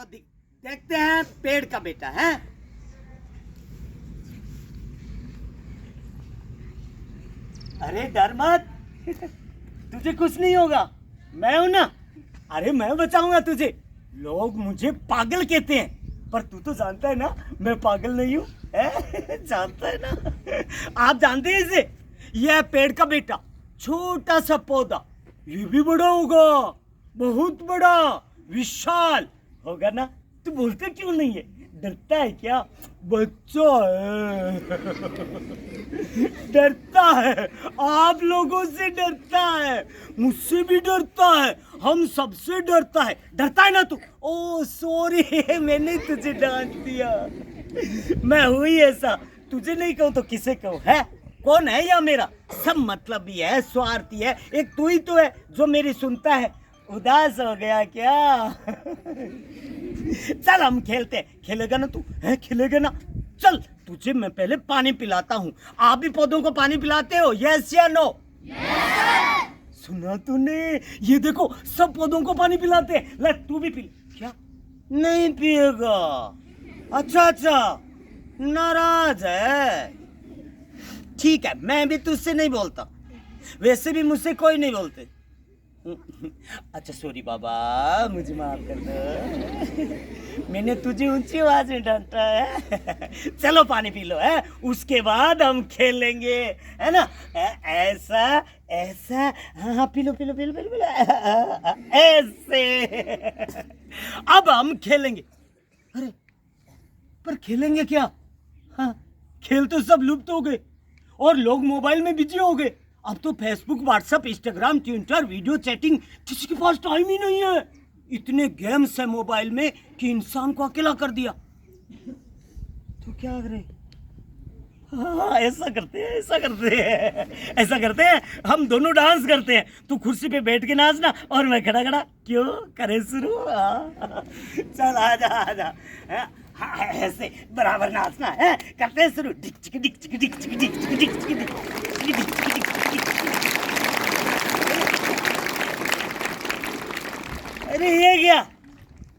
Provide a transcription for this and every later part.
तो देखते हैं पेड़ का बेटा है। अरे डर मत, तुझे कुछ नहीं होगा, मैं हूं ना। अरे मैं बचाऊंगा तुझे। लोग मुझे पागल कहते हैं, पर तू तो जानता है ना मैं पागल नहीं हूं। जानता है ना। आप जानते हैं इसे, यह पेड़ का बेटा, छोटा सा पौधा, ये भी बड़ा होगा, बहुत बड़ा, विशाल होगा ना। तू बोलते क्यों नहीं है? डरता है क्या? बच्चा है। डरता है, आप लोगों से डरता है, मुझसे भी डरता है, हम सबसे डरता है। डरता है ना तू? ओ सॉरी, मैंने तुझे डांट दिया। मैं हूं ही ऐसा, तुझे नहीं कहूं तो किसे कहूं? है कौन है या मेरा? सब मतलबी है, स्वार्थी है। एक तू ही तो है जो मेरी सुनता है। उदास हो गया क्या? चल हम खेलते हैं। खेलेगा ना तू? है खेलेगा ना? चल तुझे मैं पहले पानी पिलाता हूँ। आप भी पौधों को पानी पिलाते हो? यस या नो? सुना तूने? ये देखो सब पौधों को पानी पिलाते हैं। ले तू भी पी। क्या नहीं पिएगा? अच्छा अच्छा, नाराज है। ठीक है, मैं भी तुझसे नहीं बोलता, वैसे भी मुझसे कोई नहीं बोलते। अच्छा सॉरी बाबा, मुझे माफ कर दो। मैंने तुझे ऊंची आवाज में डांटा है। चलो पानी पी लो, है उसके बाद हम खेलेंगे, है ना? ऐसा ऐसा, हाँ P low P low P low P low, ऐसे। अब हम खेलेंगे। अरे पर खेलेंगे क्या? हाँ, खेल तो सब लुप्त हो गए और लोग मोबाइल में बिजी हो गए। अब तो Facebook, WhatsApp, Instagram, Twitter, video chatting, किसी के पास टाइम ही नहीं है। इतने गेम्स है मोबाइल में कि इंसान को अकेला कर दिया। तो क्या करें? हाँ ऐसा करते हैं, ऐसा करते हैं, ऐसा करते हैं, हम दोनों डांस करते हैं। तू कुर्सी पे बैठ के नाचना और मैं खड़ा खड़ा। क्यों करे शुरू? चल आजा आजा, हाँ ऐसे बराबर नाचना है। करते हैं शुरू। डिक चिक डिक चिक डिक चिक डिक चिक डिक चिक डिक। अरे ये क्या,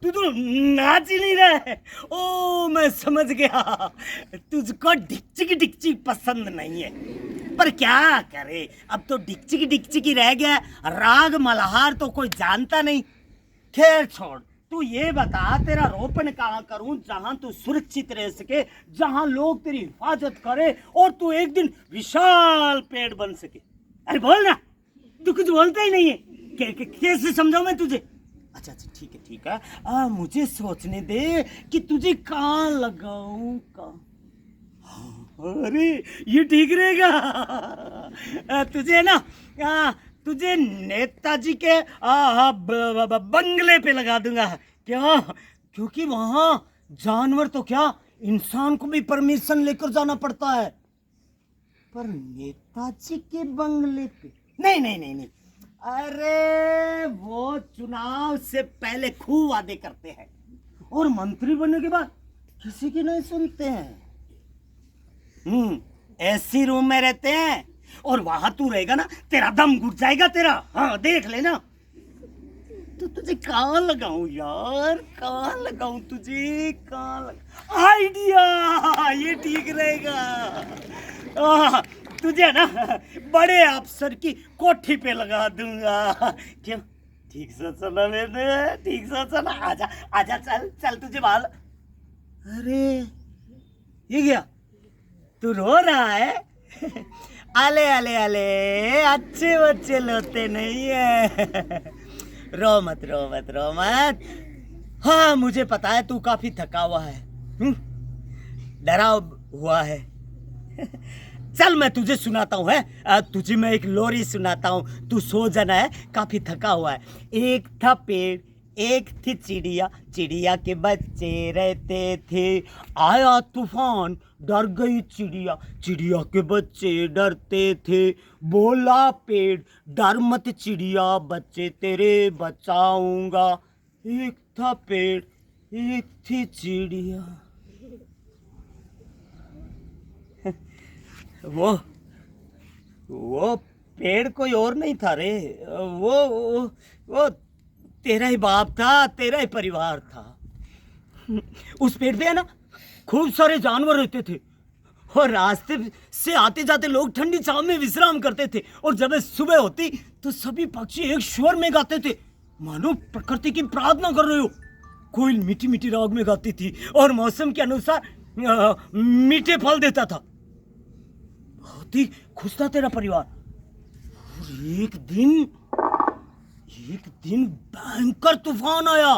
तू तो नाच ही नहीं रहा है। ओ मैं समझ गया, तुझको डिक्चिक डिक्चिक पसंद नहीं है। पर क्या करे, अब तो डिक्चिक डिक्चिक ही रह गया। राग मल्हार तो कोई जानता नहीं। खैर छोड़, तू ये बता तेरा रोपण कहाँ करूं जहां तू सुरक्षित रह सके, जहां लोग तेरी हिफाजत करे और तू एक दिन विशाल पेड़ बन सके। अरे बोल ना, तू कुछ बोलता ही नहीं है। कैसे समझाऊं मैं तुझे? अच्छा अच्छा ठीक है, मुझे सोचने दे कि तुझे कहाँ लगाऊं। अरे ये ठीक रहेगा। तुझे ना तुझे नेताजी के बंगले पे लगा दूंगा। क्यों? क्योंकि वहां जानवर तो क्या, इंसान को भी परमिशन लेकर जाना पड़ता है। पर नेताजी के बंगले पे नहीं नहीं नहीं नहीं। अरे वो चुनाव से पहले खूब वादे करते हैं और मंत्री बनने के बाद किसी की नहीं सुनते हैं। एसी रूम में रहते हैं और वहां तू रहेगा ना, तेरा दम घुट जाएगा तेरा। हाँ देख लेना। तो तुझे कहाँ लगाऊं यार, कहाँ लगाऊं तुझे, कहाँ लगा? आइडिया, ये ठीक रहेगा। तुझे ना बड़े अफसर की कोठी पे लगा दूंगा। क्यों? ठीक सोचा ना मैंने, ठीक सोचा ना। आजा आजा, चल चल तुझे बाल। अरे ये क्या, तू रो रहा है? अले अले अले, अच्छे बच्चे लोते नहीं है। रो मत रो मत रो मत। हाँ मुझे पता है तू काफी थका हुआ है, डरा हुआ है। चल मैं तुझे सुनाता हूँ, है तुझे मैं एक लोरी सुनाता हूँ, तू सो जाना है, काफी थका हुआ है। एक था पेड़, एक थी चिड़िया, चिड़िया के बच्चे रहते थे। आया तूफान, डर गई चिड़िया, चिड़िया के बच्चे डरते थे। बोला पेड़, डर मत चिड़िया, बच्चे तेरे बचाऊंगा। एक था पेड़, एक थी चिड़िया। वो पेड़ कोई और नहीं था रे, वो तेरा ही बाप था, तेरा ही परिवार था। उस पेड़ पे है ना खूब सारे जानवर रहते थे और रास्ते से आते जाते लोग ठंडी छांव में विश्राम करते थे। और जब सुबह होती तो सभी पक्षी एक स्वर में गाते थे, मानो प्रकृति की प्रार्थना कर रहे हो। कोयल मीठी मीठी राग में गाती थी और मौसम के अनुसार मीठे फल देता था। बहुत ही खुश था तेरा परिवार। और एक दिन भयंकर तूफान आया,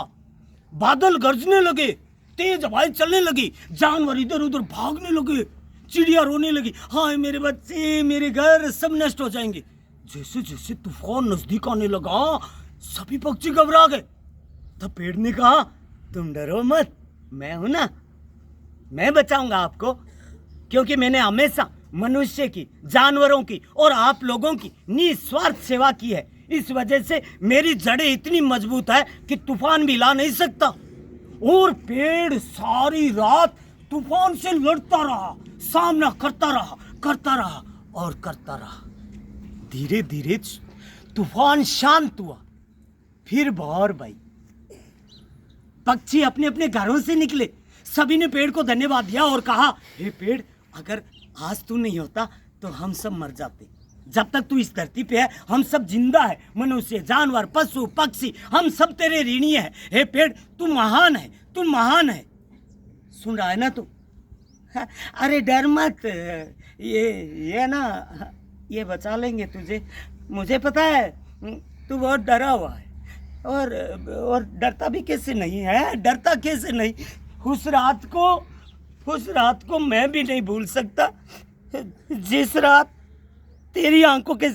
बादल गरजने लगे, तेज हवाएं चलने लगी, जानवर इधर उधर भागने लगे, चिड़िया रोने लगी, हाय मेरे बच्चे, मेरे घर सब नष्ट हो जाएंगे। जैसे जैसे तूफान नजदीक आने लगा सभी पक्षी घबरा गए। तब पेड़ ने कहा, तुम डरो मत, मैं हूं ना, मैं बचाऊंगा आपको, क्योंकि मैंने हमेशा मनुष्य की, जानवरों की और आप लोगों की निस्वार्थ सेवा की है। इस वजह से मेरी जड़ें इतनी मजबूत है कि तूफान भी हिला नहीं सकता। और पेड़ सारी रात तूफान से लड़ता रहा, सामना करता रहा और करता रहा। धीरे धीरे तूफान शांत हुआ, फिर बौर भाई पक्षी अपने अपने घरों से निकले। सभी ने पेड़ को धन्यवाद दिया और कहा, हे पेड़, अगर आज तू नहीं होता तो हम सब मर जाते। जब तक तू इस धरती पे है हम सब जिंदा है, मनुष्य, जानवर, पशु, पक्षी, हम सब तेरे ऋणी है। हे पेड़, तू महान है, तू महान है। सुन रहा है ना तू? अरे डर मत, ये ना, ये बचा लेंगे तुझे। मुझे पता है तू बहुत डरा हुआ है और डरता भी कैसे नहीं है, डरता कैसे नहीं। उस रात को मैं भी नहीं भूल सकता जिस रात तेरी आंखों के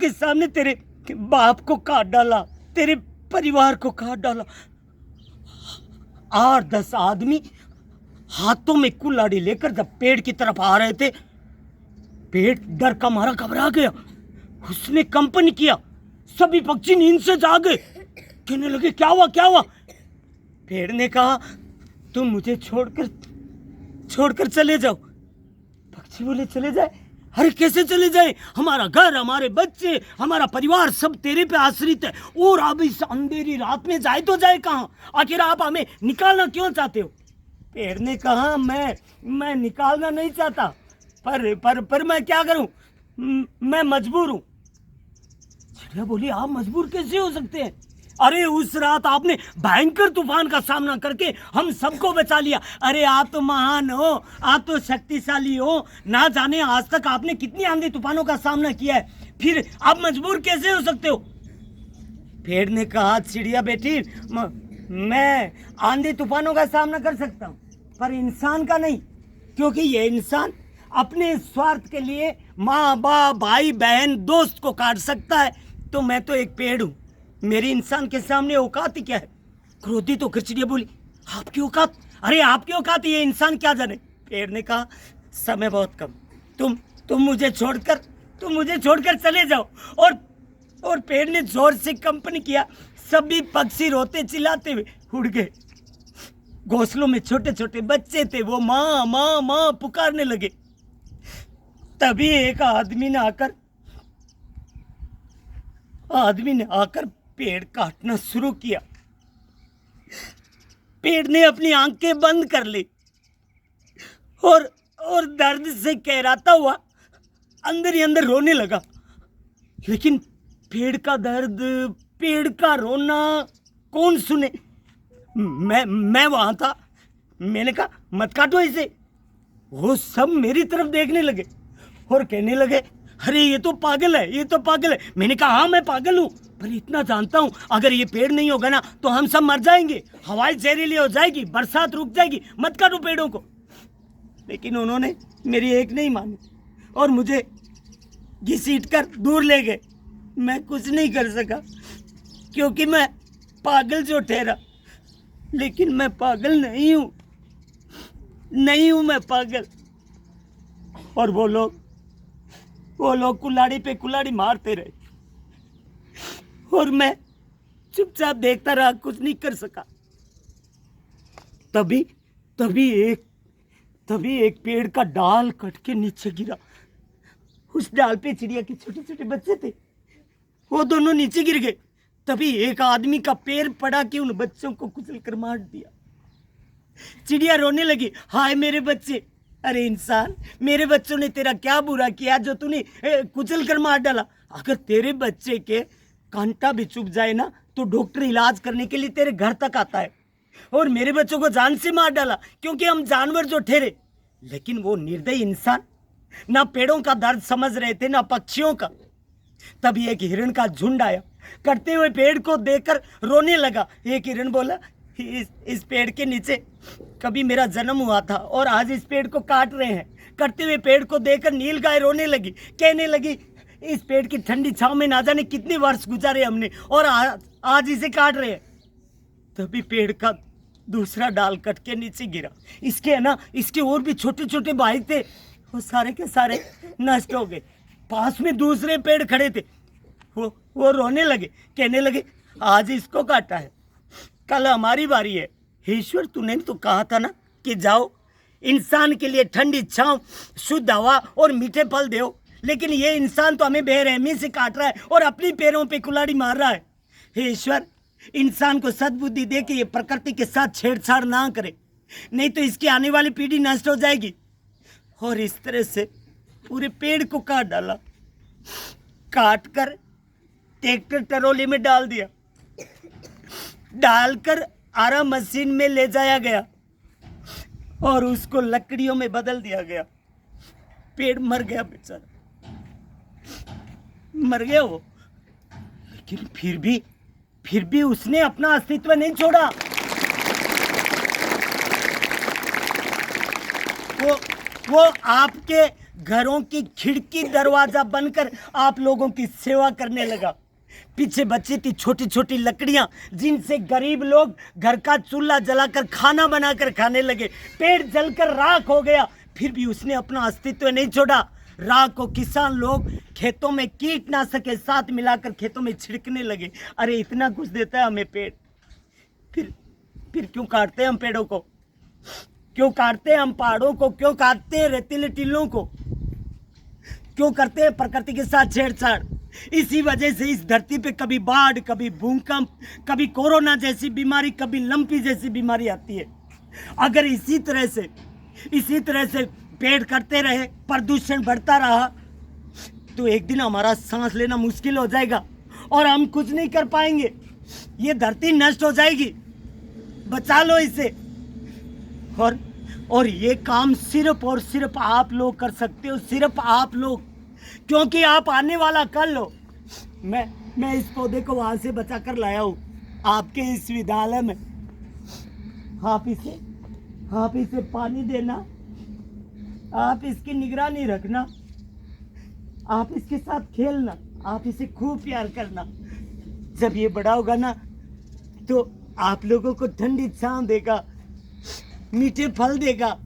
सामने तेरे बाप को काट डाला, तेरे परिवार को काट डाला। 8-10 आदमी हाथों में कुल्हाड़ी लेकर जब पेड़ की तरफ आ रहे थे, पेड़ डर का मारा घबरा गया, उसने कंपन किया। सभी पक्षी नींद से जागे, कहने लगे, क्या हुआ? पेड़ ने कहा, तुम मुझे छोड़कर चले जाओ। पक्षी बोले, चले जाए? अरे कैसे चले जाए? हमारा घर, हमारे बच्चे, हमारा परिवार सब तेरे पे आश्रित है, और अब इस अंधेरी रात में जाए तो जाए कहाँ? आखिर आप हमें निकालना क्यों चाहते हो? पेड़ ने कहा, मैं निकालना नहीं चाहता, पर मैं क्या करूं? मैं मजबूर हूं। चिड़िया बोली, आप मजबूर कैसे हो सकते हैं? अरे उस रात आपने भयंकर तूफान का सामना करके हम सबको बचा लिया। अरे आप तो महान हो, आप तो शक्तिशाली हो, ना जाने आज तक आपने कितनी आंधी तूफानों का सामना किया है, फिर आप मजबूर कैसे हो सकते हो? पेड़ ने कहा, चिड़िया बेटी, मैं आंधी तूफानों का सामना कर सकता हूँ, पर इंसान का नहीं, क्योंकि ये इंसान अपने स्वार्थ के लिए माँ बाप, भाई बहन, दोस्त को काट सकता है, तो मैं तो एक पेड़ हूँ, मेरी इंसान के सामने औकात ही क्या है? क्रोधित होकर चिड़िया बोली, आपकी औकात? अरे आपकी औकात ये इंसान क्या जाने? पेड़ ने कहा, समय बहुत कम, तुम मुझे छोड़कर चले जाओ। और पेड़ ने जोर से कंपन किया। सभी पक्षी रोते चिल्लाते हुए उड़ गए। घोंसलों में छोटे छोटे बच्चे थे, वो माँ माँ माँ पुकारने लगे। तभी एक आदमी ने आकर पेड़ काटना शुरू किया। पेड़ ने अपनी आंखें बंद कर ली और दर्द से कहराता हुआ अंदर ही अंदर रोने लगा। लेकिन पेड़ का दर्द, पेड़ का रोना कौन सुने? मैं वहां था। मैंने कहा, मत काटो इसे। वो सब मेरी तरफ देखने लगे और कहने लगे, अरे ये तो पागल है। मैंने कहा, हाँ मैं पागल हूँ, पर इतना जानता हूँ, अगर ये पेड़ नहीं होगा ना तो हम सब मर जाएंगे, हवाएं जहरीली हो जाएगी, बरसात रुक जाएगी, मत काटो पेड़ों को। लेकिन उन्होंने मेरी एक नहीं मानी और मुझे घसीटकर दूर ले गए। मैं कुछ नहीं कर सका क्योंकि मैं पागल जो ठहरा, लेकिन मैं पागल नहीं हूँ, मैं पागल। और वो लोग कुल्हाड़ी पे कुल्हाड़ी मारते रहे और मैं चुपचाप देखता रहा, कुछ नहीं कर सका। तभी एक पेड़ का डाल कट के नीचे गिरा। उस डाल पे चिड़िया के छोटे छोटे बच्चे थे, वो दोनों नीचे गिर गए। तभी एक आदमी का पैर पड़ा कि उन बच्चों को कुचल कर मार दिया। चिड़िया रोने लगी, हाय मेरे बच्चे। अरे इंसान, मेरे बच्चों ने तेरा क्या बुरा किया जो तूने कुचल कर मार डाला? अगर तेरे बच्चे के कांटा भी चुभ जाए ना तो डॉक्टर इलाज करने के लिए तेरे घर तक आता है, और मेरे बच्चों को जान से मार डाला क्योंकि हम जानवर जो ठहरे। लेकिन वो निर्दयी इंसान ना पेड़ों का दर्द समझ रहे थे ना पक्षियों का। तभी एक हिरण का झुंड आया, कटते हुए पेड़ को देखकर रोने लगा। एक हिरण बोला, इस पेड़ के नीचे कभी मेरा जन्म हुआ था और आज इस पेड़ को काट रहे हैं। कटते हुए पेड़ को देखकर नीलगाय रोने लगी, कहने लगी, इस पेड़ की ठंडी छांव में ना जाने कितने वर्ष गुजारे हमने और आज इसे काट रहे हैं। तभी पेड़ का दूसरा डाल कट के नीचे गिरा। इसके और भी छोटे छोटे भाई थे, वो सारे के सारे नष्ट हो गए। पास में दूसरे पेड़ खड़े थे, वो रोने लगे, कहने लगे, आज इसको काटा है, कल हमारी बारी है। ईश्वर, तूने तो कहा था ना कि जाओ इंसान के लिए ठंडी छांव, शुद्ध हवा और मीठे फल दो, लेकिन ये इंसान तो हमें बेरहमी से काट रहा है और अपनी पैरों पे कुल्हाड़ी मार रहा है। हे ईश्वर, इंसान को सद्बुद्धि दे के ये प्रकृति के साथ छेड़छाड़ ना करे, नहीं तो इसकी आने वाली पीढ़ी नष्ट हो जाएगी। और इस तरह से पूरे पेड़ को काट डाला, काट कर ट्रैक्टर ट्रॉली में डाल दिया, डालकर आरा मशीन में ले जाया गया और उसको लकड़ियों में बदल दिया गया। पेड़ मर गया, बेचारा मर गया वो, लेकिन फिर भी उसने अपना अस्तित्व नहीं छोड़ा। वो आपके घरों की खिड़की दरवाजा बनकर आप लोगों की सेवा करने लगा। पीछे बची थी छोटी छोटी लकड़ियां जिनसे गरीब लोग घर का चूल्हा जलाकर खाना बनाकर खाने लगे। पेड़ जलकर राख हो गया, फिर भी उसने अपना अस्तित्व नहीं छोड़ा। राख को किसान लोग खेतों में कीटनाशक के साथ मिलाकर खेतों में छिड़कने लगे। अरे इतना कुछ देता है हमें पेड़, फिर क्यों काटते हैं हम पेड़ों को? क्यों काटते हैं हम पहाड़ों को? क्यों काटते हैं रेतीले टीलों को? क्यों करते हैं प्रकृति के साथ छेड़छाड़? इसी वजह से इस धरती पे कभी बाढ़, कभी भूकंप, कभी कोरोना जैसी बीमारी, कभी लंपी जैसी बीमारी आती है। अगर इसी तरह से पेड़ कटते रहे, प्रदूषण बढ़ता रहा, तो एक दिन हमारा सांस लेना मुश्किल हो जाएगा और हम कुछ नहीं कर पाएंगे। ये धरती नष्ट हो जाएगी, बचा लो इसे। और ये काम सिर्फ और सिर्फ आप लोग कर सकते हो, सिर्फ आप लोग, क्योंकि आप आने वाला कल हो। मैं इस पौधे को वहां से बचा कर लाया हूँ आपके इस विद्यालय में। आप इसे पानी देना, आप इसकी निगरानी रखना, आप इसके साथ खेलना, आप इसे खूब प्यार करना। जब ये बड़ा होगा ना तो आप लोगों को ठंडी छांव देगा, मीठे फल देगा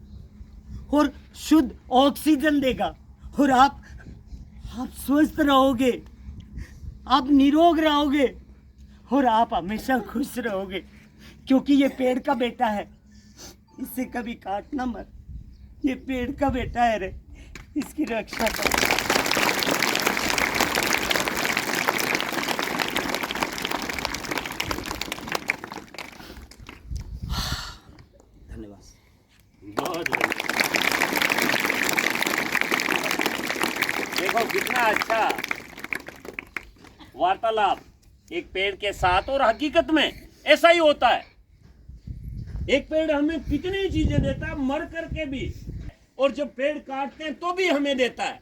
और शुद्ध ऑक्सीजन देगा, और आप स्वस्थ रहोगे, आप निरोग रहोगे और आप हमेशा खुश रहोगे, क्योंकि ये पेड़ का बेटा है। इसे कभी काटना मत, ये पेड़ का बेटा है रे, इसकी रक्षा कर। बहुत देखो कितना अच्छा वार्तालाप एक पेड़ के साथ, और हकीकत में ऐसा ही होता है। एक पेड़ हमें कितनी चीजें देता है, मर करके भी, और जब पेड़ काटते हैं तो भी हमें देता है।